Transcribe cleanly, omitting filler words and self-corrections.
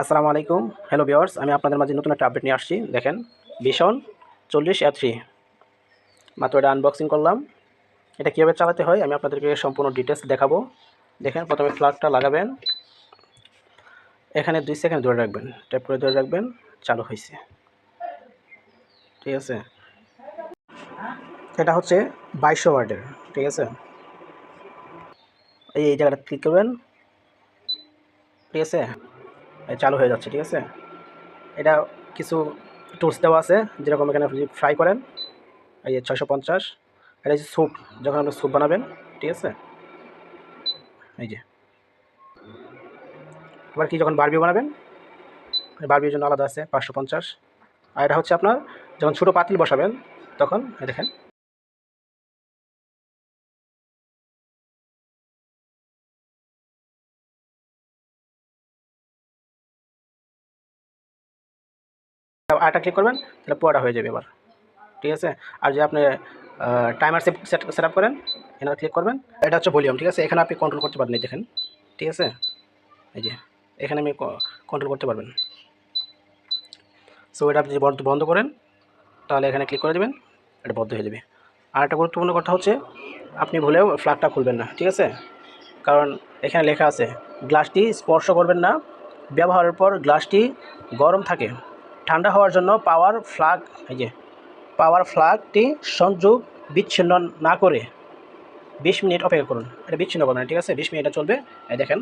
আসসালামু আলাইকুম। Hello viewers, আমি আপনাদের মাঝে নতুন একটা আপডেট নিয়ে আসছি। দেখেন, ভীষণ 40A3 মাত্র এটা আনবক্সিং করলাম। এটা কীভাবে চালাতে হয় আমি আপনাদেরকে সম্পূর্ণ ডিটেলস দেখাবো। দেখেন, প্রথমে ফ্ল্যাগটা লাগাবেন, এখানে 2 সেকেন্ড ধরে রাখবেন, ট্যাপ করে ধরে রাখবেন, চালু হয়েছে। ঠিক আছে, এটা হচ্ছে 2200 ওয়াটের। ঠিক আছে, এই জায়গাটা ক্লিক করবেন। ঠিক আছে, চালু হয়ে যাচ্ছে। ঠিক আছে, এটা কিছু টুলস দেওয়া আছে, যেরকম এখানে আপনি ফ্রাই করেন, এই যে 650। এটা হচ্ছে স্যুপ, যখন আপনি স্যুপ বানাবেন। ঠিক আছে, এই যে আবার কি যখন বারবিউ বানাবেন, বারবিউর জন্য আলাদা আছে 550। আর এটা হচ্ছে আপনার যখন ছোটো পাতিল বসাবেন তখন দেখেন, আটা ক্লিক করবেন, তাহলে পোয়াটা হয়ে যাবে এবার। ঠিক আছে, আর যে আপনি টাইমার সেট আপ করেন, এখানে ক্লিক করবেন। এটা হচ্ছে ভলিউম। ঠিক আছে, এখানে আপনি কন্ট্রোল করতে পারবেন, এই দেখেন। ঠিক আছে, এই যে এখানে আমি কন্ট্রোল করতে পারবেন। সো এটা আপনি যদি বন্ধ করেন, তাহলে এখানে ক্লিক করে দেবেন, এটা বন্ধ হয়ে যাবে। আর একটা গুরুত্বপূর্ণ কথা হচ্ছে, আপনি ভুলেও ফ্ল্যাগটা খুলবেন না। ঠিক আছে, কারণ এখানে লেখা আছে গ্লাসটি স্পর্শ করবেন না, ব্যবহারের পর গ্লাসটি গরম থাকে, ঠান্ডা হওয়ার জন্য পাওয়ার ফ্ল্যাগটি সংযোগ বিচ্ছিন্ন না করে 20 মিনিট অপেক্ষা করুন। এটা বিচ্ছিন্ন করবেন না। ঠিক আছে, 20 মিনিট চলবে। এই দেখেন,